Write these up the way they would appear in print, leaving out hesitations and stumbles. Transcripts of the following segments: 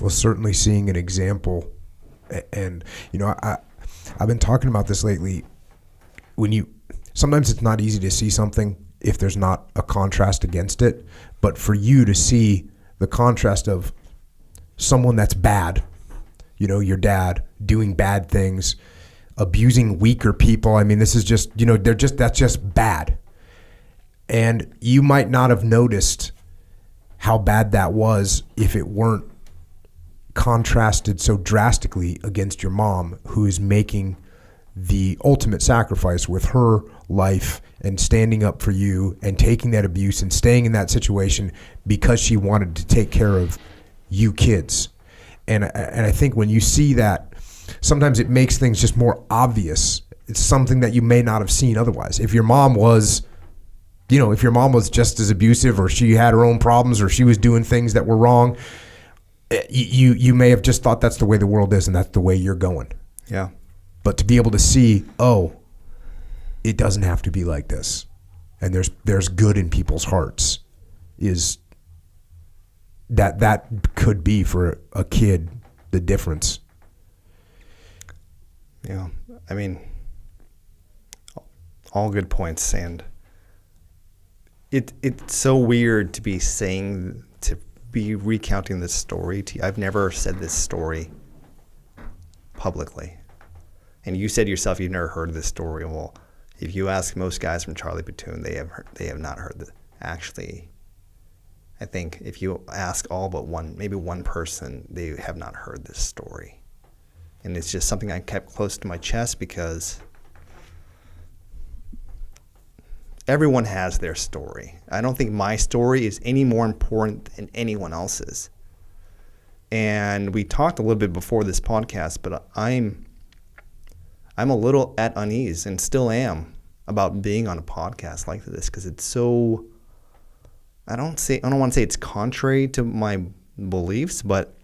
Well, certainly seeing an example, and I've been talking about this lately. Sometimes it's not easy to see something if there's not a contrast against it, but for you to see the contrast of someone that's bad, your dad doing bad things, abusing weaker people. I mean, this is just, that's just bad. And you might not have noticed how bad that was if it weren't contrasted so drastically against your mom, who is making the ultimate sacrifice with her life and standing up for you and taking that abuse and staying in that situation because she wanted to take care of you kids. And I think when you see that, sometimes it makes things just more obvious. It's something that you may not have seen otherwise. If your mom was just as abusive, or she had her own problems, or she was doing things that were wrong, you may have just thought that's the way the world is and that's the way you're going. Yeah. But to be able to see, it doesn't have to be like this, and there's good in people's hearts, is that could be for a kid the difference. Yeah, I mean, all good points, and it's so weird to be recounting this story to you. I've never said this story publicly. And you said yourself you've never heard this story. Well, if you ask most guys from Charlie Platoon, they have not heard this. Actually, I think if you ask all but maybe one person, they have not heard this story. And it's just something I kept close to my chest because everyone has their story. I don't think my story is any more important than anyone else's. And we talked a little bit before this podcast, but I'm a little at unease, and still am, about being on a podcast like this, because it's so, I don't want to say it's contrary to my beliefs, but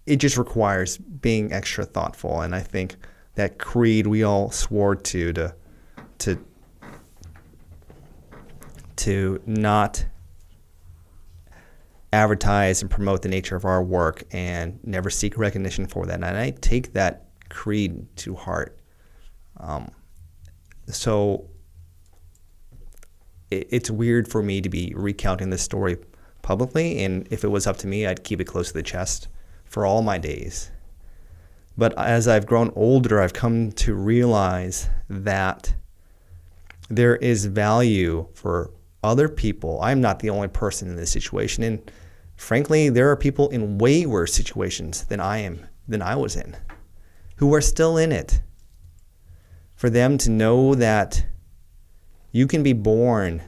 it just requires being extra thoughtful. And I think that creed we all swore to not advertise and promote the nature of our work and never seek recognition for that. And I take that creed to heart. So it's weird for me to be recounting this story publicly, and if it was up to me, I'd keep it close to the chest for all my days. But as I've grown older, I've come to realize that there is value for other people. I'm not the only person in this situation, and frankly, there are people in way worse situations than I was in, who are still in it. For them to know that you can be born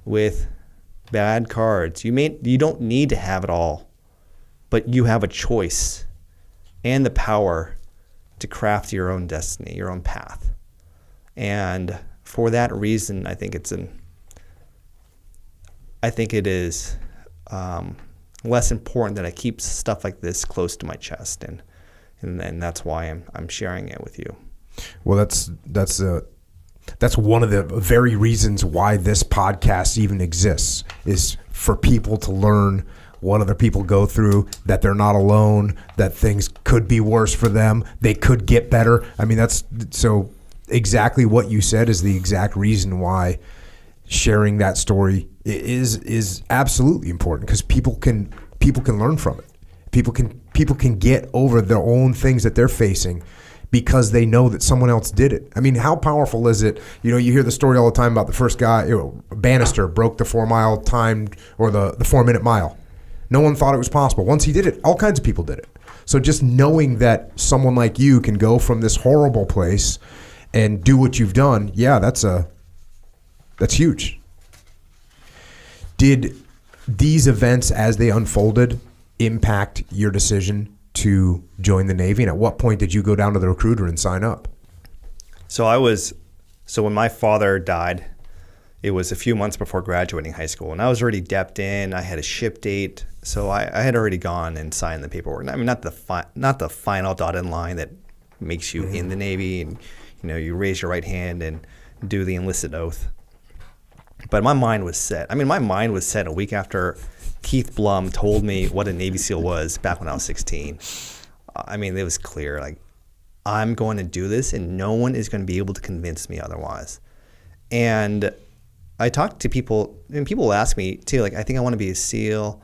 with bad cards. You don't need to have it all, but you have a choice and the power to craft your own destiny, your own path. And for that reason, I think it is less important that I keep stuff like this close to my chest, and that's why I'm sharing it with you. Well, that's one of the very reasons why this podcast even exists, is for people to learn what other people go through, that they're not alone, that things could be worse for them, they could get better. I mean, that's so exactly what you said is the exact reason why sharing that story is absolutely important, because people can learn from it. People can get over their own things that they're facing because they know that someone else did it. I mean, how powerful is it? You hear the story all the time about the first guy, Bannister broke the 4-mile timed, or the 4-minute mile. No one thought it was possible. Once he did it, all kinds of people did it. So just knowing that someone like you can go from this horrible place and do what you've done, yeah, that's huge. Did these events, as they unfolded, impact your decision to join the Navy? And at what point did you go down to the recruiter and sign up? So when my father died, it was a few months before graduating high school, and I was already depped in. I had a ship date, so I had already gone and signed the paperwork. I mean, not the final dotted line that makes you in the Navy, and you raise your right hand and do the enlisted oath. But my mind was set. I mean, my mind was set a week after Keith Blum told me what a Navy SEAL was back when I was 16. I mean, it was clear, like, I'm going to do this and no one is going to be able to convince me otherwise. And I talk to people, and people ask me too, like, I think I want to be a SEAL.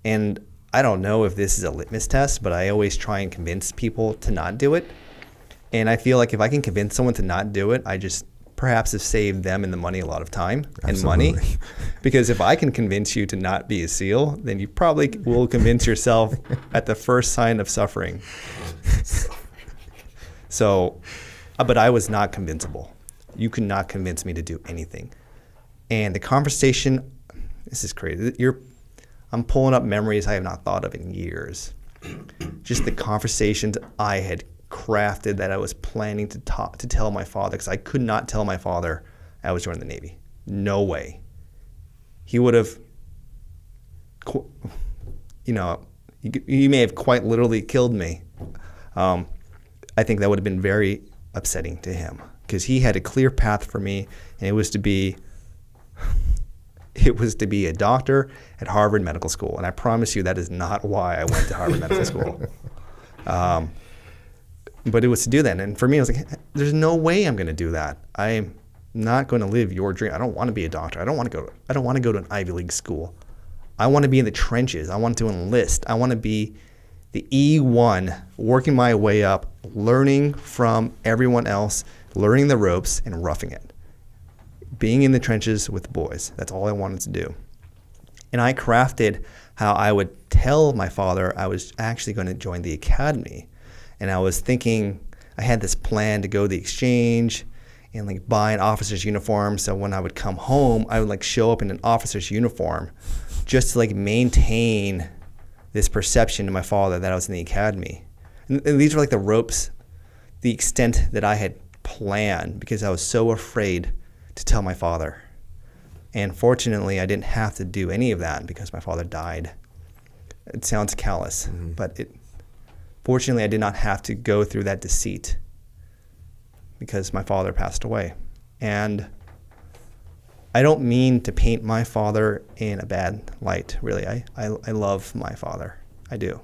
And I don't know if this is a litmus test, but I always try and convince people to not do it. And I feel like if I can convince someone to not do it, I just perhaps have saved them and the money a lot of time and money. Because if I can convince you to not be a SEAL, then you probably will convince yourself at the first sign of suffering. So, but I was not convincible. You could not convince me to do anything. And the conversation, this is crazy. I'm pulling up memories I have not thought of in years. Just the conversations I had crafted that I was planning to tell my father, because I could not tell my father I was joining the Navy. No way. He would have, he may have quite literally killed me. I think that would have been very upsetting to him, because he had a clear path for me, and it was to be a doctor at Harvard Medical School. And I promise you that is not why I went to Harvard Medical School. But it was to do that. And for me, I was like, there's no way I'm going to do that. I'm not going to live your dream. I don't want to be a doctor. I don't want to go to an Ivy League school. I want to be in the trenches. I want to enlist. I want to be the E1, working my way up, learning from everyone else, learning the ropes and roughing it. Being in the trenches with the boys. That's all I wanted to do. And I crafted how I would tell my father I was actually going to join the academy. And I was thinking, I had this plan to go to the exchange and like buy an officer's uniform. So when I would come home, I would like show up in an officer's uniform just to like maintain this perception to my father that I was in the academy. And these were like the ropes, the extent that I had planned, because I was so afraid to tell my father. And fortunately, I didn't have to do any of that because my father died. It sounds callous, but fortunately, I did not have to go through that deceit because my father passed away. And I don't mean to paint my father in a bad light, really. I love my father. I do.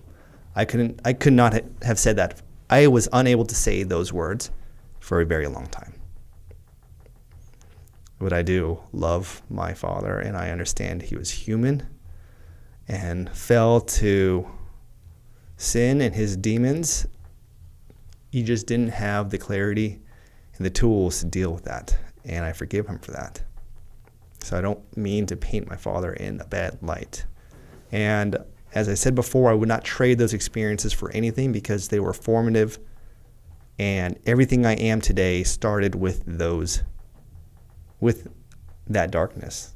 I could not have said that. I was unable to say those words for a very long time. But I do love my father, and I understand he was human and fell to sin and his demons. He just didn't have the clarity and the tools to deal with that, and I forgive him for that. So I don't mean to paint my father in a bad light. And as I said before, I would not trade those experiences for anything because they were formative, and everything I am today started with that darkness.